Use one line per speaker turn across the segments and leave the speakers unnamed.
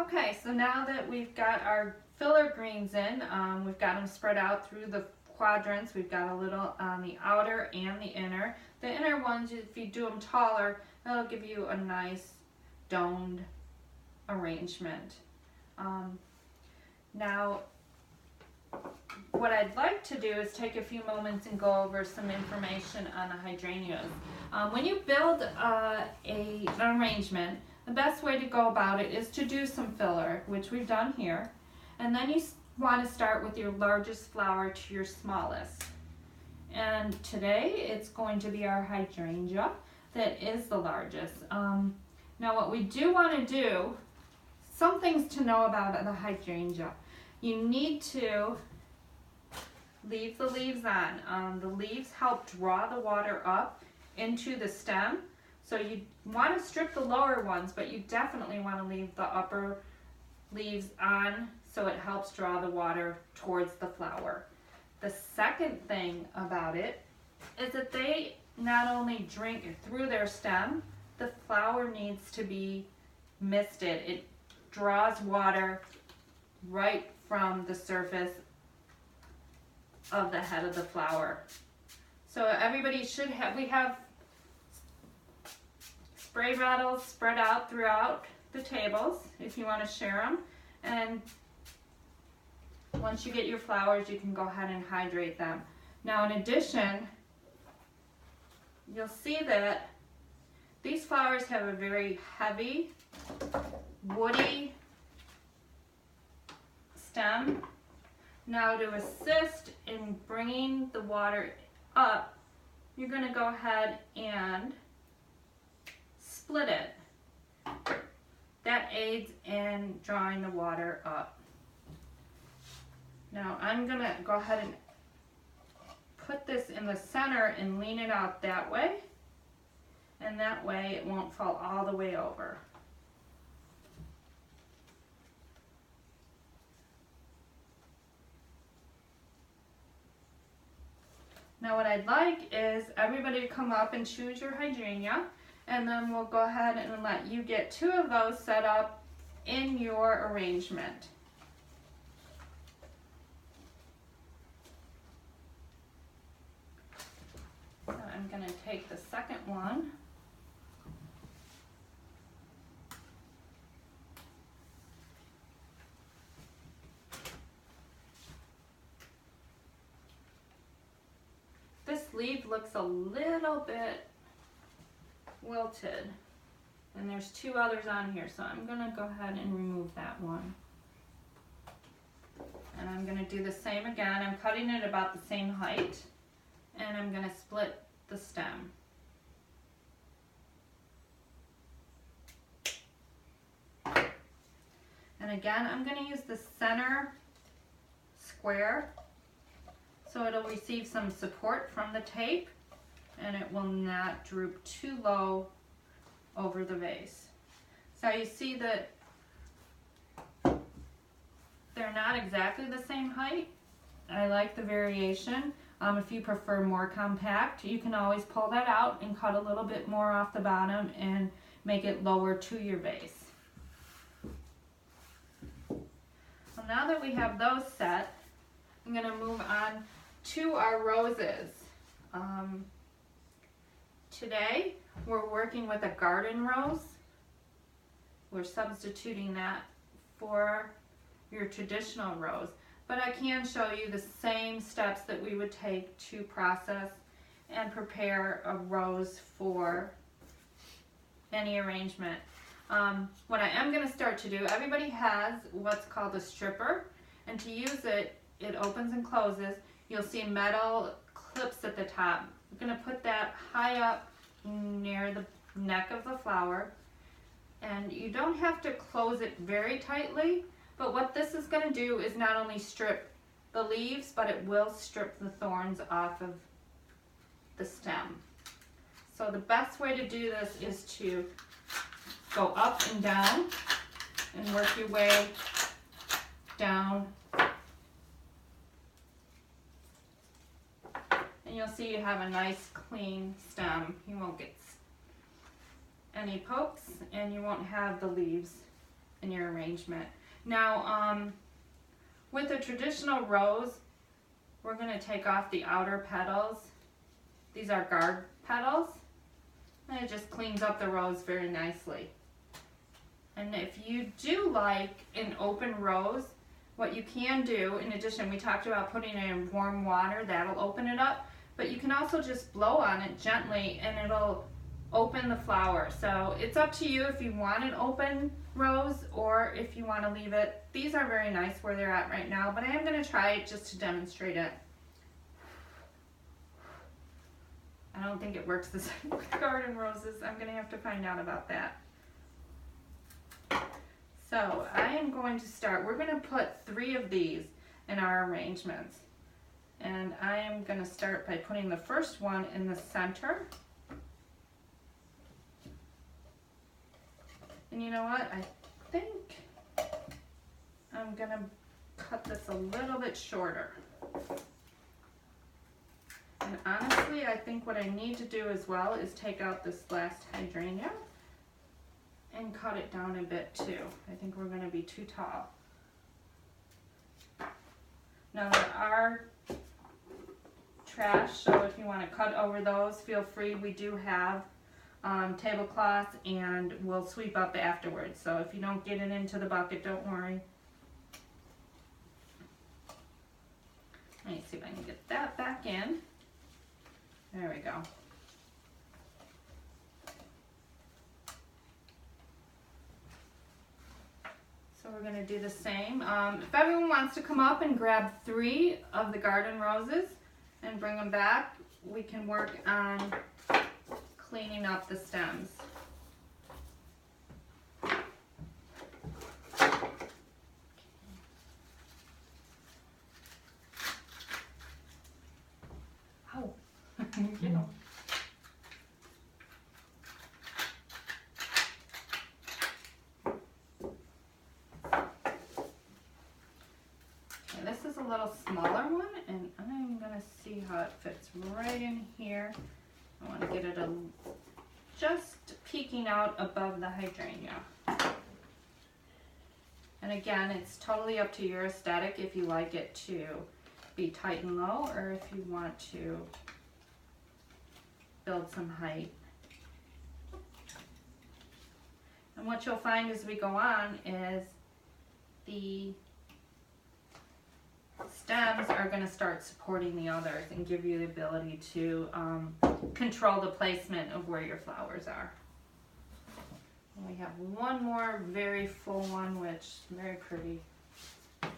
Okay, so now that we've got our filler greens in, we've got them spread out through the quadrants. We've got a little on the outer and the inner. The inner ones, if you do them taller, that'll give you a nice domed arrangement. Now, what I'd like to do is take a few moments and go over some information on the hydrangeas. When you build an arrangement, the best way to go about it is to do some filler, which we've done here, and then you want to start with your largest flower to your smallest. And today it's going to be our hydrangea that is the largest. Now what we do want to do, some things to know about the hydrangea. You need to leave the leaves on. The leaves help draw the water up into the stem. So you want to strip the lower ones, but you definitely want to leave the upper leaves on so it helps draw the water towards the flower. The second thing about it is that they not only drink through their stem, the flower needs to be misted. It draws water right from the surface of the head of the flower. So everybody should have, we have spray bottles spread out throughout the tables if you want to share them. And once you get your flowers, you can go ahead and hydrate them. Now in addition, you'll see that these flowers have a very heavy, woody stem. Now to assist in bringing the water up, you're going to go ahead and split it. That aids in drawing the water up. Now I'm going to go ahead and put this in the center and lean it out that way, and that way it won't fall all the way over. Now what I'd like is everybody to come up and choose your hydrangea, and then we'll go ahead and let you get 2 of those set up in your arrangement. So I'm going to take the second one. This leaf looks a little bit wilted, and there's 2 others on here, so I'm going to go ahead and remove that one. And I'm going to do the same again. I'm cutting it about the same height, and I'm going to split the stem. And again, I'm going to use the center square so it'll receive some support from the tape and it will not droop too low over the vase. So you see that they're not exactly the same height. I like the variation. If you prefer more compact, you can always pull that out and cut a little bit more off the bottom and make it lower to your vase. Well, now that we have those set, I'm going to move on to our roses. Today we're working with a garden rose. We're substituting that for your traditional rose, but I can show you the same steps that we would take to process and prepare a rose for any arrangement. What I am going to start to do, everybody has what's called a stripper, and to use it, it opens and closes. You'll see metal clips at the top. I'm going to put that high up near the neck of the flower, and you don't have to close it very tightly, but what this is going to do is not only strip the leaves, but it will strip the thorns off of the stem. So the best way to do this is to go up and down and work your way down. And you'll see you have a nice clean stem. You won't get any pokes and you won't have the leaves in your arrangement. Now, with a traditional rose, we're going to take off the outer petals. These are guard petals, and it just cleans up the rose very nicely. And if you do like an open rose, what you can do, in addition, we talked about putting it in warm water, that'll open it up, but you can also just blow on it gently and it'll open the flower. So it's up to you if you want an open rose or if you want to leave it. These are very nice where they're at right now, but I am going to try it just to demonstrate it. I don't think it works the same with garden roses. I'm going to have to find out about that. So I am going to start, we're going to put 3 of these in our arrangements. And I am going to start by putting the first one in the center. And you know what, I think I'm going to cut this a little bit shorter. And honestly, I think what I need to do as well is take out this last hydrangea and cut it down a bit too. I think we're going to be too tall. Now there are trash, so if you want to cut over those, feel free. We do have tablecloths and we'll sweep up afterwards. So if you don't get it into the bucket, don't worry. Let me see if I can get that back in. There we go. So we're going to do the same. If everyone wants to come up and grab 3 of the garden roses and bring them back, we can work on cleaning up the stems. Oh, you know. This is a little smaller one, and I'm going to see how it fits right in here. I want to get it just peeking out above the hydrangea. And again, it's totally up to your aesthetic if you like it to be tight and low or if you want to build some height. And what you'll find as we go on is the stems are going to start supporting the others and give you the ability to control the placement of where your flowers are. And we have one more very full one, which is very pretty. You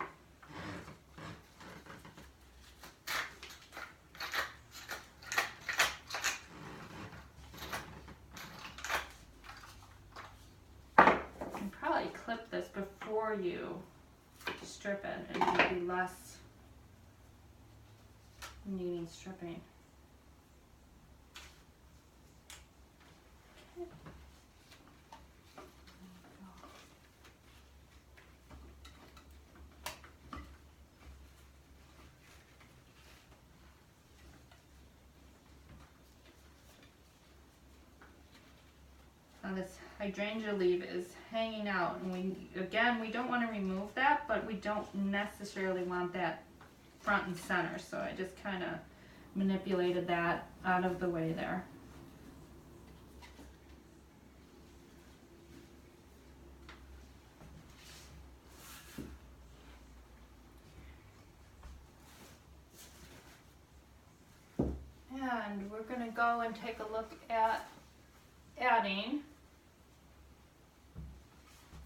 can probably clip this before you strip it, and it will be less needing stripping. Okay. Now this hydrangea leaf is hanging out, and we don't want to remove that, but we don't necessarily want that front and center, so I just kind of manipulated that out of the way there. And we're going to go and take a look at adding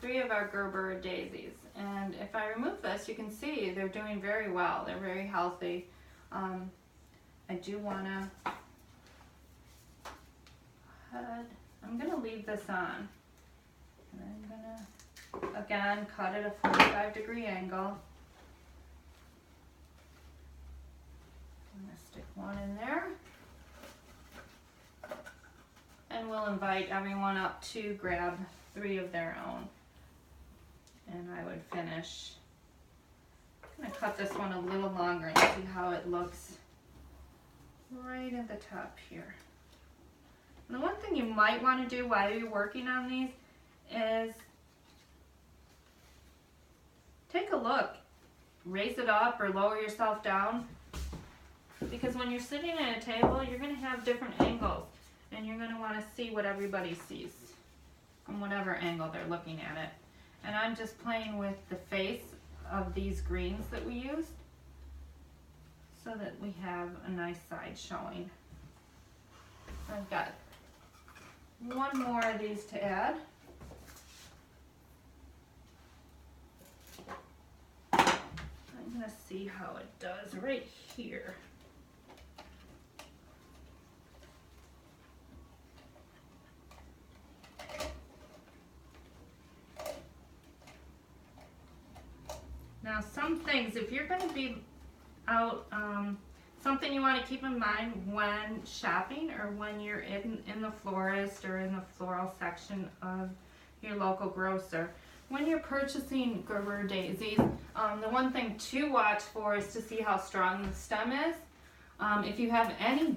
3 of our Gerber daisies. And if I remove this, you can see they're doing very well. They're very healthy. I do want to, I'm going to leave this on. And I'm going to, again, cut at a 45-degree angle. I'm going to stick one in there. And we'll invite everyone up to grab 3 of their own. And I would finish. I'm going to cut this one a little longer and see how it looks right at the top here. And the one thing you might want to do while you're working on these is look. Raise it up or lower yourself down, because when you're sitting at a table, you're going to have different angles, and you're going to want to see what everybody sees from whatever angle they're looking at it. And I'm just playing with the face of these greens that we used so that we have a nice side showing. I've got one more of these to add. I'm going to see how it does right here. Now some things, if you're going to be out, something you want to keep in mind when shopping or when you're in the florist or in the floral section of your local grocer, when you're purchasing Gerber daisies, the one thing to watch for is to see how strong the stem is. If you have any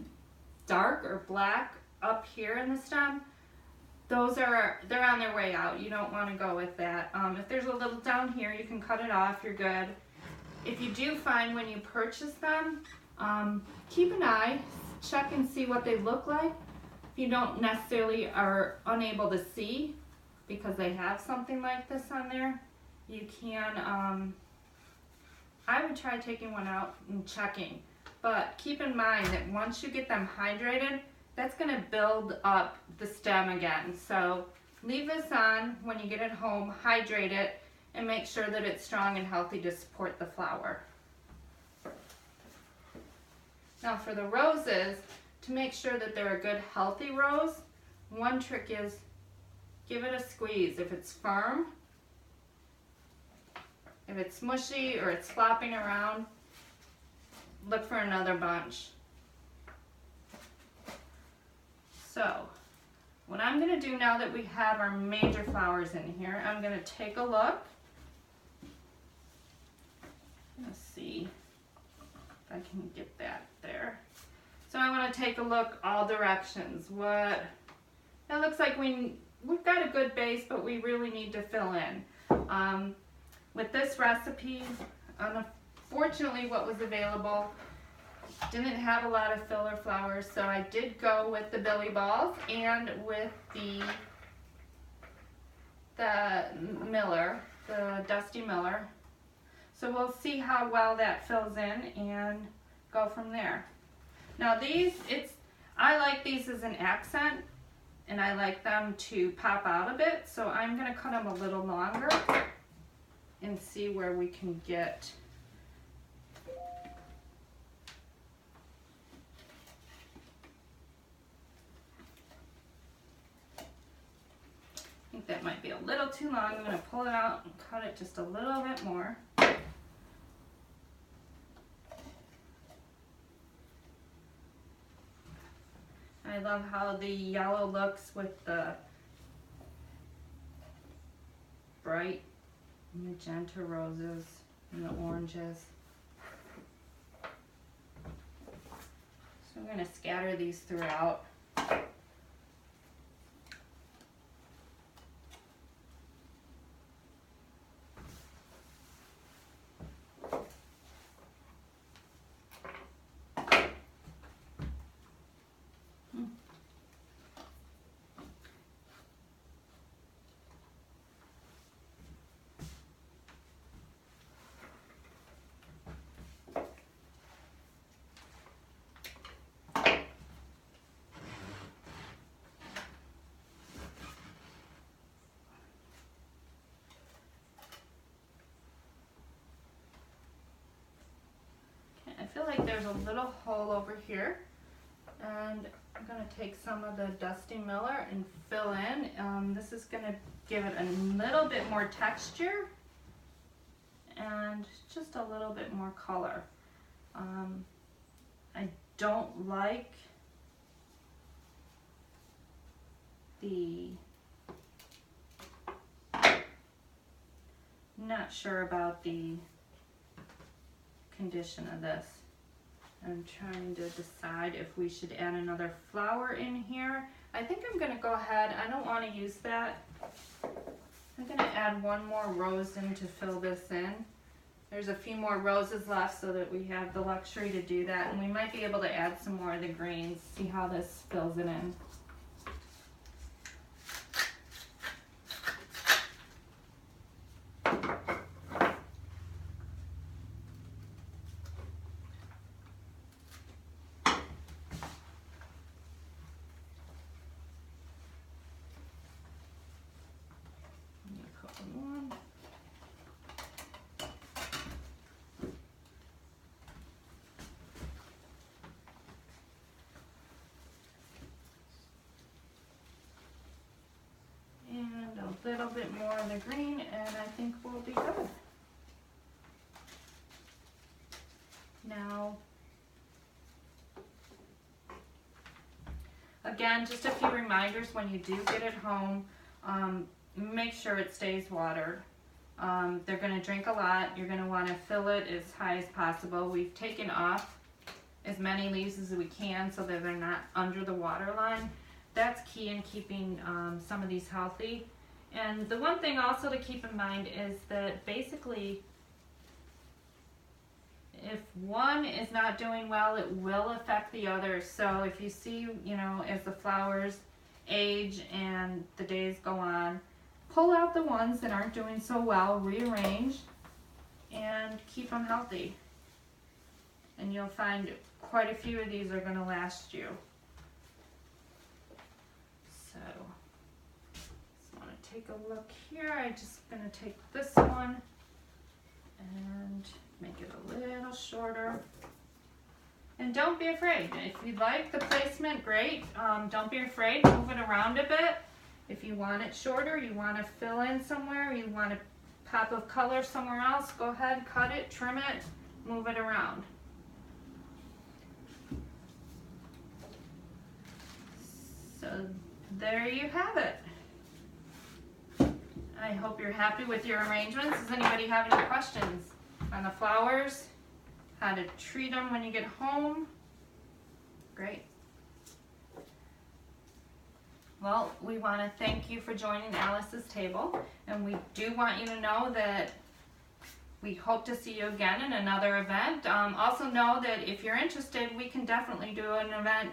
dark or black up here in the stem, they're on their way out. You don't want to go with that. If there's a little down here, you can cut it off, you're good. If you do find when you purchase them, keep an eye, check and see what they look like. If you don't necessarily are unable to see because they have something like this on there, you can, I would try taking one out and checking. But keep in mind that once you get them hydrated, that's going to build up the stem again. So leave this on when you get it home, hydrate it, and make sure that it's strong and healthy to support the flower. Now for the roses, to make sure that they're a good healthy rose, one trick is give it a squeeze. If it's firm, if it's mushy or it's flopping around, look for another bunch. So what I'm going to do now that we have our major flowers in here, I'm going to take a look. Let's see if I can get that there. So I want to take a look all directions. It looks like we've got a good base, but we really need to fill in. With this recipe, unfortunately what was available didn't have a lot of filler flowers, so I did go with the Billy Balls and with the Miller, the Dusty Miller. So we'll see how well that fills in and go from there. Now these, I like these as an accent, and I like them to pop out a bit, so I'm going to cut them a little longer and see where we can get. I think that might be a little too long. I'm going to pull it out and cut it just a little bit more. I love how the yellow looks with the bright magenta roses and the oranges. So I'm going to scatter these throughout. I feel like there's a little hole over here, and I'm going to take some of the Dusty Miller and fill in. This is going to give it a little bit more texture and just a little bit more color. I don't like not sure about the condition of this. I'm trying to decide if we should add another flower in here. I think I'm going to go ahead. I don't want to use that. I'm going to add one more rose in to fill this in. There's a few more roses left so that we have the luxury to do that, and we might be able to add some more of the greens, see how this fills it in. A little bit more of the green, and I think we'll be good. Now, again, just a few reminders when you do get it home, make sure it stays watered. They're going to drink a lot. You're going to want to fill it as high as possible. We've taken off as many leaves as we can so that they're not under the water line. That's key in keeping some of these healthy. And the one thing also to keep in mind is that basically if one is not doing well, it will affect the other. So if you see, you know, as the flowers age and the days go on, pull out the ones that aren't doing so well, rearrange, and keep them healthy. And you'll find quite a few of these are going to last you. So, just want to take a look here. I'm just going to take this one and make it a little shorter. And don't be afraid. If you like the placement, great. Don't be afraid. Move it around a bit. If you want it shorter, you want to fill in somewhere, you want a pop of color somewhere else, go ahead, cut it, trim it, move it around. So there you have it. I hope you're happy with your arrangements. Does anybody have any questions on the flowers? How to treat them when you get home? Great. Well, we want to thank you for joining Alice's table, and we do want you to know that we hope to see you again in another event. Also know that if you're interested, we can definitely do an event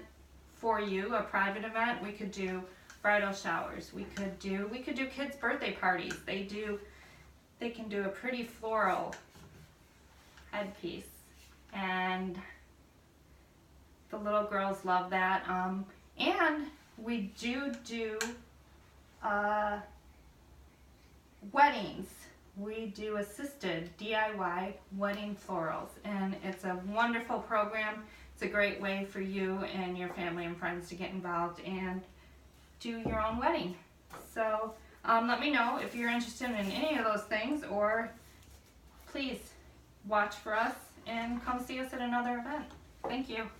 for you, a private event. We could do bridal showers. We could do kids' birthday parties. They can do a pretty floral headpiece, and the little girls love that. And we do weddings. We do assisted DIY wedding florals, and it's a wonderful program. It's a great way for you and your family and friends to get involved and do your own wedding. So let me know if you're interested in any of those things, or please watch for us and come see us at another event. Thank you.